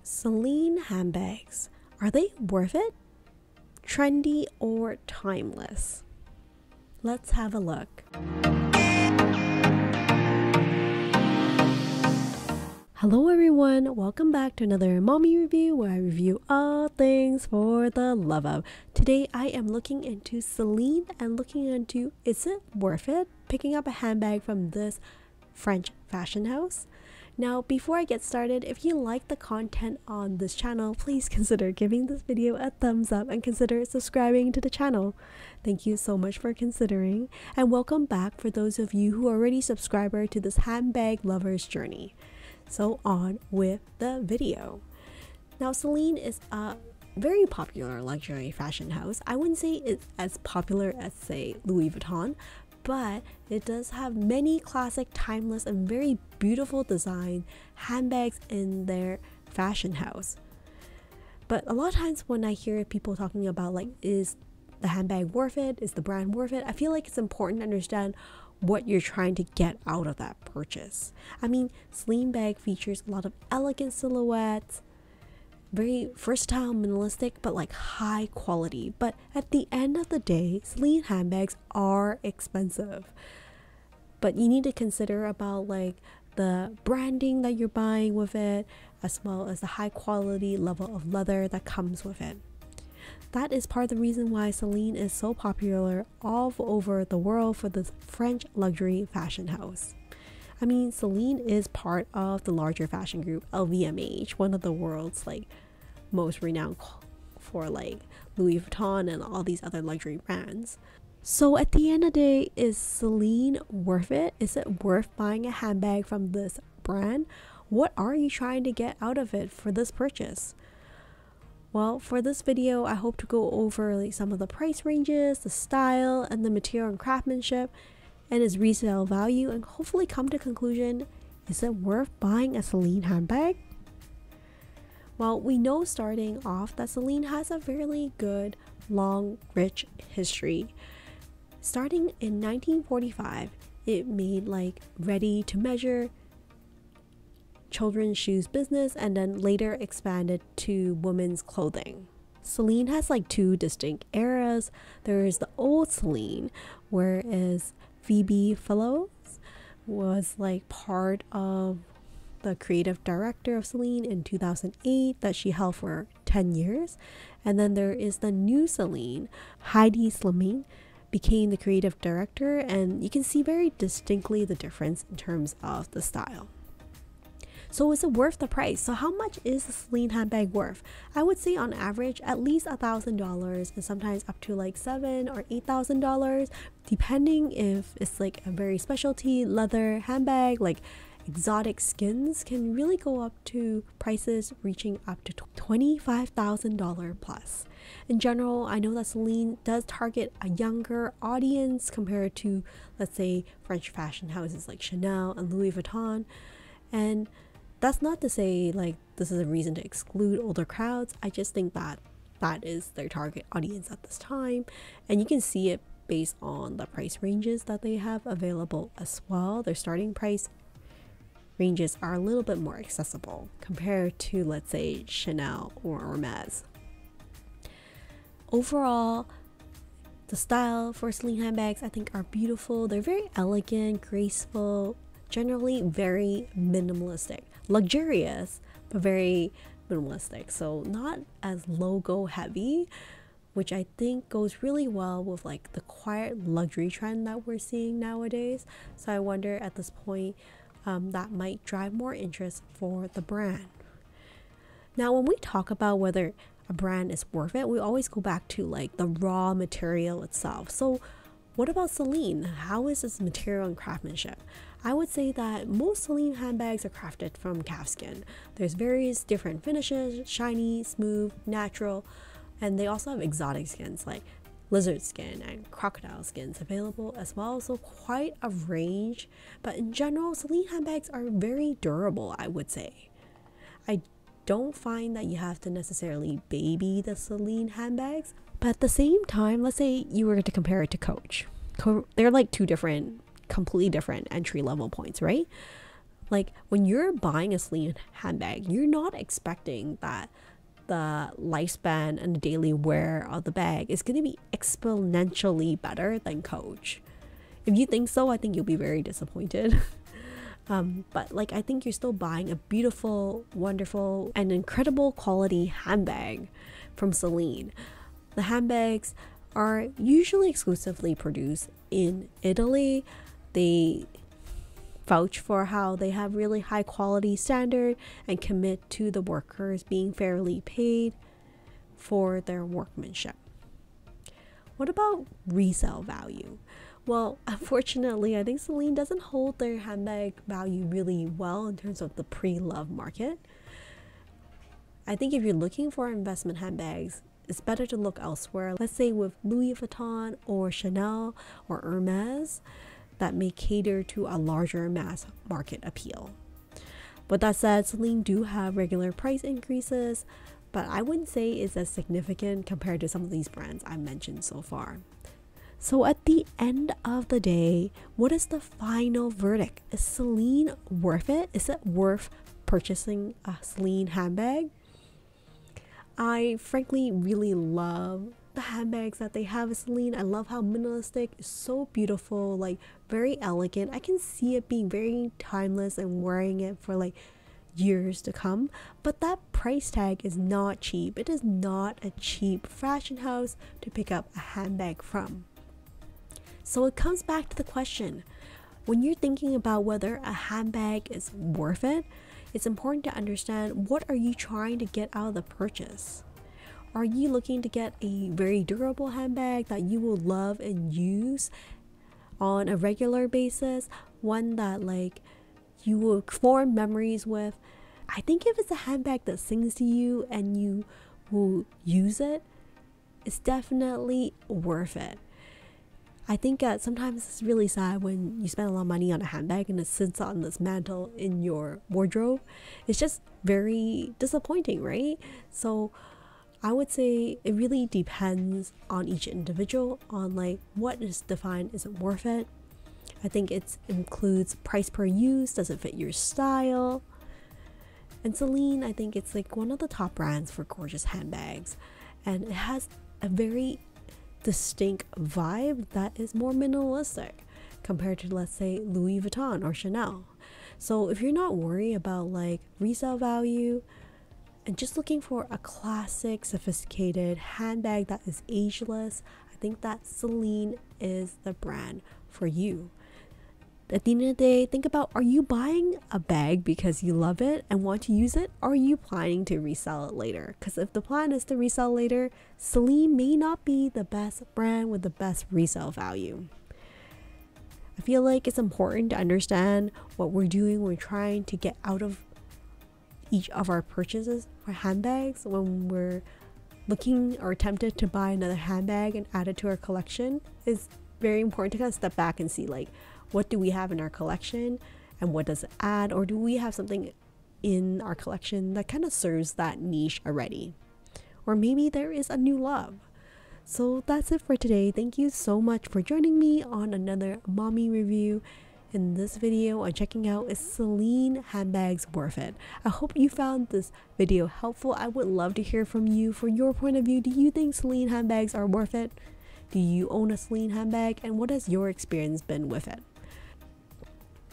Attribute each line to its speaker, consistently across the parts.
Speaker 1: Celine handbags, are they worth it? Trendy or timeless? Let's have a look. Hello everyone, welcome back to another mommy review where I review all things for the love of. Today I am looking into Celine and looking into, is it worth it picking up a handbag from this French fashion house? Now, before I get started, if you like the content on this channel, please consider giving this video a thumbs up and consider subscribing to the channel. Thank you so much for considering, and welcome back for those of you who are already subscriber to this handbag lover's journey. So on with the video. Now, Celine is a very popular luxury fashion house. I wouldn't say it's as popular as, say, Louis Vuitton, but it does have many classic, timeless, and very beautiful design handbags in their fashion house. But a lot of times when I hear people talking about, like, is the handbag worth it? Is the brand worth it? I feel like it's important to understand what you're trying to get out of that purchase. I mean, Celine bag features a lot of elegant silhouettes, very versatile, minimalistic, but like high quality. But at the end of the day, Celine handbags are expensive. But you need to consider about like the branding that you're buying with it, as well as the high quality level of leather that comes with it. That is part of the reason why Celine is so popular all over the world for this French luxury fashion house. I mean, Celine is part of the larger fashion group LVMH, one of the world's like most renowned for like Louis Vuitton and all these other luxury brands. So at the end of the day, is Celine worth it? Is it worth buying a handbag from this brand? What are you trying to get out of it for this purchase? Well, for this video, I hope to go over like some of the price ranges, the style, and the material and craftsmanship, and its resale value, and hopefully come to conclusion, is it worth buying a Celine handbag? Well, we know starting off that Celine has a fairly good, long, rich history. Starting in 1945, it made like ready-to-measure children's shoes business and then later expanded to women's clothing. Celine has like two distinct eras. There is the old Celine, whereas Phoebe Phillips was like part of the creative director of Celine in 2008 that she held for 10 years. And then there is the new Celine. Heidi Slimane became the creative director, and you can see very distinctly the difference in terms of the style. So is it worth the price? So how much is the Celine handbag worth? I would say on average at least $1,000 and sometimes up to like $7,000 or $8,000, depending if it's like a very specialty leather handbag. Like exotic skins can really go up to prices reaching up to $25,000 plus. In general, I know that Celine does target a younger audience compared to, let's say, French fashion houses like Chanel and Louis Vuitton, and that's not to say like this is a reason to exclude older crowds. I just think that that is their target audience at this time, and you can see it based on the price ranges that they have available as well. Their starting price ranges are a little bit more accessible compared to, let's say, Chanel or Hermes. Overall, the style for Celine handbags I think are beautiful. They're very elegant, graceful, generally very minimalistic, luxurious, but very minimalistic. So not as logo heavy, which I think goes really well with like the quiet luxury trend that we're seeing nowadays. So I wonder at this point that might drive more interest for the brand. Now, when we talk about whether a brand is worth it, we always go back to like the raw material itself. So what about Celine? How is its material and craftsmanship? I would say that most Celine handbags are crafted from calfskin. There's various different finishes, shiny, smooth, natural, and they also have exotic skins like lizard skin and crocodile skins available as well. So quite a range, but in general, Celine handbags are very durable, I would say. I don't find that you have to necessarily baby the Celine handbags, but at the same time, let's say you were to compare it to Coach. They're like two different, completely different entry level points, right? Like when you're buying a Celine handbag, you're not expecting that the lifespan and the daily wear of the bag is going to be exponentially better than Coach. If you think so, I think you'll be very disappointed. But like, I think you're still buying a beautiful, wonderful, and incredible quality handbag from Celine. The handbags are usually exclusively produced in Italy. They vouch for how they have really high quality standard and commit to the workers being fairly paid for their workmanship. What about resale value? Well, unfortunately, I think Celine doesn't hold their handbag value really well in terms of the pre-love market. I think if you're looking for investment handbags, it's better to look elsewhere. Let's say with Louis Vuitton or Chanel or Hermes, that may cater to a larger mass market appeal. With that said, Celine do have regular price increases, but I wouldn't say it's as significant compared to some of these brands I mentioned so far. So at the end of the day, what is the final verdict? Is Celine worth it? Is it worth purchasing a Celine handbag? I frankly really love the handbags that they have at Celine. I love how minimalistic, it's so beautiful, like very elegant. I can see it being very timeless and wearing it for like years to come. But that price tag is not cheap. It is not a cheap fashion house to pick up a handbag from. So it comes back to the question, when you're thinking about whether a handbag is worth it, it's important to understand, what are you trying to get out of the purchase? Are you looking to get a very durable handbag that you will love and use on a regular basis? One that like you will form memories with? I think if it's a handbag that sings to you and you will use it, it's definitely worth it. I think sometimes it's really sad when you spend a lot of money on a handbag and it sits on this mantle in your wardrobe. It's just very disappointing, right? So I would say it really depends on each individual, on like what is defined, is it worth it? I think it includes price per use, does it fit your style? And Celine, I think it's like one of the top brands for gorgeous handbags, and it has a very distinct vibe that is more minimalistic compared to, let's say, Louis Vuitton or Chanel. So if you're not worried about like resale value and just looking for a classic, sophisticated handbag that is ageless, I think that Celine is the brand for you. At the end of the day, think about, are you buying a bag because you love it and want to use it? Or are you planning to resell it later? Because if the plan is to resell later, Celine may not be the best brand with the best resale value. I feel like it's important to understand what we're doing. We're trying to get out of each of our purchases for handbags when we're looking or tempted to buy another handbag and add it to our collection. It's very important to kind of step back and see, like, what do we have in our collection and what does it add? Or do we have something in our collection that kind of serves that niche already? Or maybe there is a new love. So that's it for today. Thank you so much for joining me on another mommy review. In this video, I'm checking out, is Celine handbags worth it? I hope you found this video helpful. I would love to hear from you for your point of view. Do you think Celine handbags are worth it? Do you own a Celine handbag? And what has your experience been with it?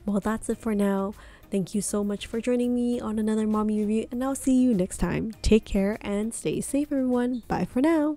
Speaker 1: Well, that's it for now. Thank you so much for joining me on another mommy review, and I'll see you next time. Take care and stay safe, everyone. Bye for now.